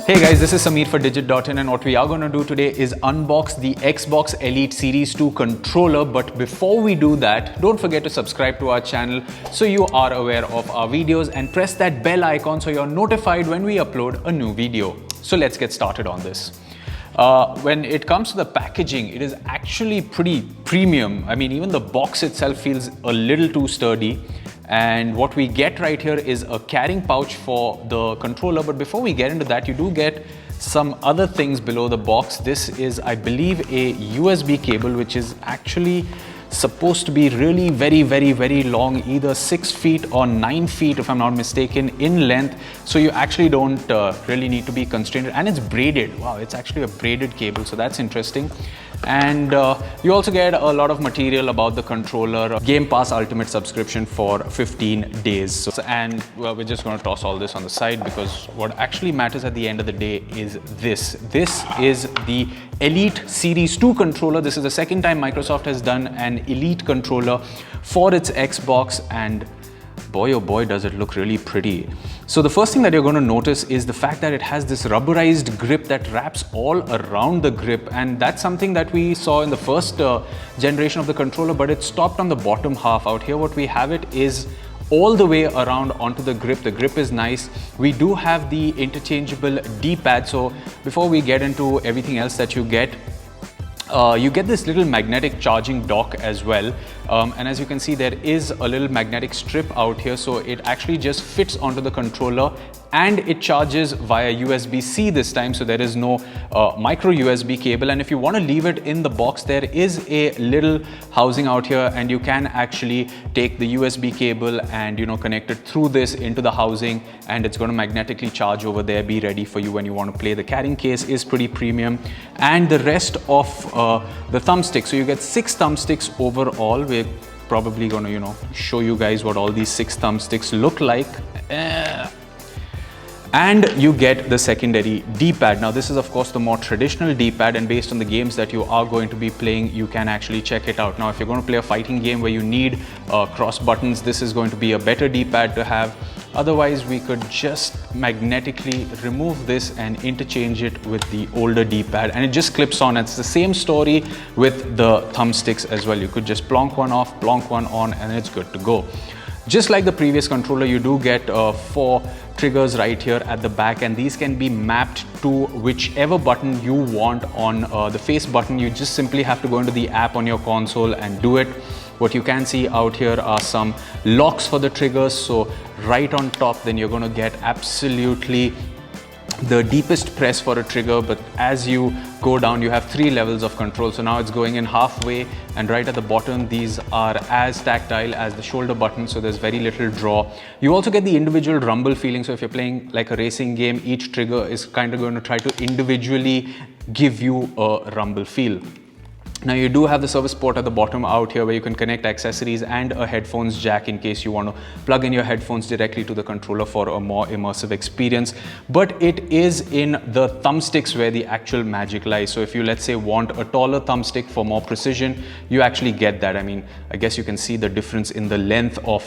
Hey guys, this is Samir for Digit.in, and what we are going to do today is unbox the Xbox Elite Series 2 controller. But before we do that, don't forget to subscribe to our channel so you are aware of our videos, and press that bell icon so you're notified when we upload a new video. So let's get started on this. When it comes to the packaging, it is actually pretty premium. I mean, even the box itself feels a little too sturdy. And what we get right here is a carrying pouch for the controller. But before we get into that, you do get some other things below the box. This is, I believe, a USB cable, which is actually supposed to be really very long, either 6 feet or 9 feet, if I'm not mistaken, in length. So you actually don't really need to be constrained. And it's braided. Wow, it's actually a braided cable, so that's interesting. And you also get a lot of material about the controller, Game Pass Ultimate subscription for 15 days. And well, we're just going to toss all this on the side, because what actually matters at the end of the day is this. This is the Elite Series 2 controller. This is the second time Microsoft has done an Elite controller for its Xbox, and boy oh boy does it look really pretty. So the first thing that you're going to notice is the fact that it has this rubberized grip that wraps all around the grip, and that's something that we saw in the first generation of the controller, but it stopped on the bottom half. Out here what we have it is all the way around onto the grip. The grip is nice. We do have the interchangeable D-pad. So before we get into everything else that you get this little magnetic charging dock as well, and as you can see, there is a little magnetic strip out here, so it actually just fits onto the controller, and it charges via USB-C this time, so there is no micro USB cable. And if you want to leave it in the box, there is a little housing out here, and you can actually take the USB cable and connect it through this into the housing, and it's going to magnetically charge over there, be ready for you when you want to play. The carrying case is pretty premium, and the rest of the thumbsticks, so you get 6 thumbsticks overall. We're probably going to show you guys what all these 6 thumbsticks look like. And you get the secondary D-pad. Now this is of course the more traditional D-pad, and based on the games that you are going to be playing, you can actually check it out. Now if you're going to play a fighting game where you need cross buttons, this is going to be a better D-pad to have. Otherwise, we could just magnetically remove this and interchange it with the older D-pad, and it just clips on. It's the same story with the thumbsticks as well. You could just plonk one off, plonk one on, and it's good to go. Just like the previous controller, you do get 4 triggers right here at the back, and these can be mapped to whichever button you want. On the face button, you just simply have to go into the app on your console and do it. What you can see out here are some locks for the triggers. So right on top, then you're going to get absolutely the deepest press for a trigger, but as you go down, you have 3 levels of control. So now it's going in halfway, and right at the bottom, these are as tactile as the shoulder button, so there's very little draw. You also get the individual rumble feeling. So if you're playing like a racing game, each trigger is kind of going to try to individually give you a rumble feel. Now you do have the service port at the bottom out here, where you can connect accessories and a headphones jack in case you want to plug in your headphones directly to the controller for a more immersive experience. But it is in the thumbsticks where the actual magic lies. So if you, let's say, want a taller thumbstick for more precision, you actually get that. I mean, I guess you can see the difference in the length of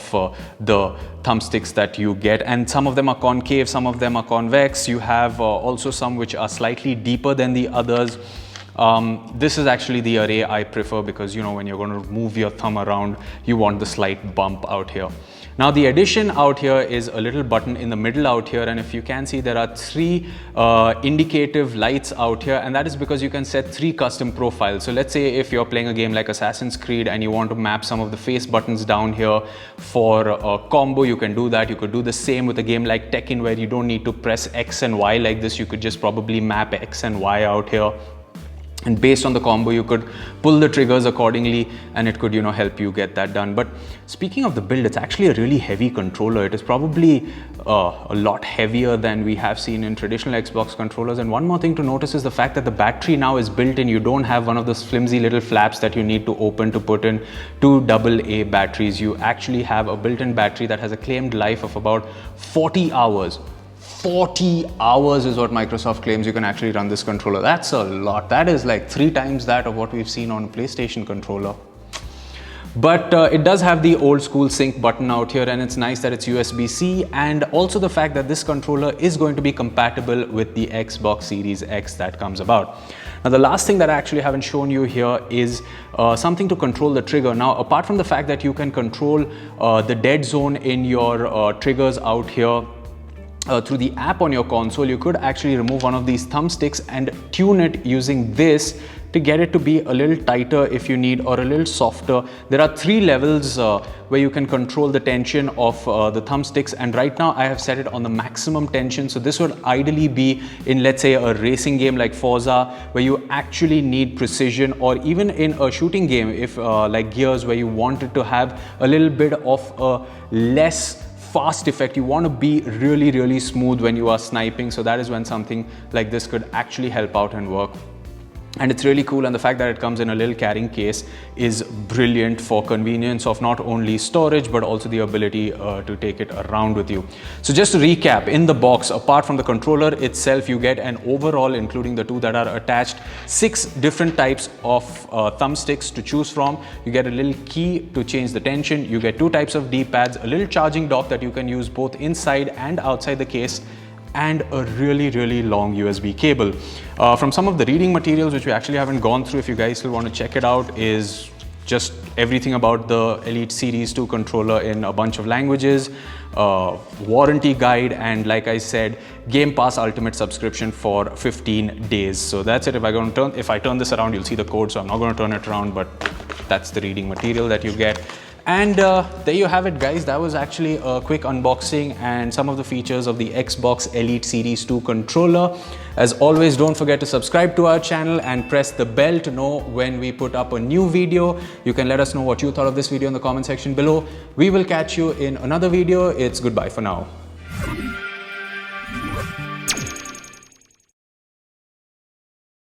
the thumbsticks that you get, and some of them are concave, some of them are convex. You have also some which are slightly deeper than the others. This is actually the array I prefer, because when you're going to move your thumb around, you want the slight bump out here. Now the addition out here is a little button in the middle out here, and if you can see, there are 3 indicative lights out here, and that is because you can set 3 custom profiles. So let's say if you're playing a game like Assassin's Creed and you want to map some of the face buttons down here for a combo, you can do that. You could do the same with a game like Tekken, where you don't need to press X and Y like this. You could just probably map X and Y out here, and based on the combo, you could pull the triggers accordingly, and it could help you get that done. But speaking of the build, it's actually a really heavy controller. It is probably a lot heavier than we have seen in traditional Xbox controllers. And one more thing to notice is the fact that the battery now is built in. You don't have one of those flimsy little flaps that you need to open to put in 2 AA batteries. You actually have a built-in battery that has a claimed life of about 40 hours. 40 hours is what Microsoft claims you can actually run this controller. That's a lot. That is like 3 times that of what we've seen on a PlayStation controller. But it does have the old school sync button out here, and it's nice that it's USB-C, and also the fact that this controller is going to be compatible with the Xbox Series X that comes about. Now, the last thing that I actually haven't shown you here is something to control the trigger. Now, apart from the fact that you can control the dead zone in your triggers out here, through the app on your console, you could actually remove one of these thumbsticks and tune it using this to get it to be a little tighter if you need, or a little softer. There are 3 levels where you can control the tension of the thumbsticks, and right now I have set it on the maximum tension. So this would ideally be in, let's say, a racing game like Forza, where you actually need precision, or even in a shooting game if like Gears, where you want it to have a little bit of a less fast effect. You want to be really smooth when you are sniping, so that is when something like this could actually help out and work. And it's really cool, and the fact that it comes in a little carrying case is brilliant for convenience of not only storage but also the ability to take it around with you. So just to recap, in the box, apart from the controller itself, you get an overall, including the 2 that are attached, 6 different types of thumbsticks to choose from. You get a little key to change the tension. You get 2 types of D-pads, a little charging dock that you can use both inside and outside the case, and a really long USB cable. From some of the reading materials, which we actually haven't gone through, if you guys still want to check it out, is just everything about the Elite Series 2 controller in a bunch of languages, warranty guide, and like I said, Game Pass Ultimate subscription for 15 days. So that's it. If I turn this around, you'll see the code, so I'm not going to turn it around, but that's the reading material that you get. And there you have it, guys. That was actually a quick unboxing and some of the features of the Xbox Elite Series 2 controller. As always, don't forget to subscribe to our channel and press the bell to know when we put up a new video. You can let us know what you thought of this video in the comment section below. We will catch you in another video. It's goodbye for now.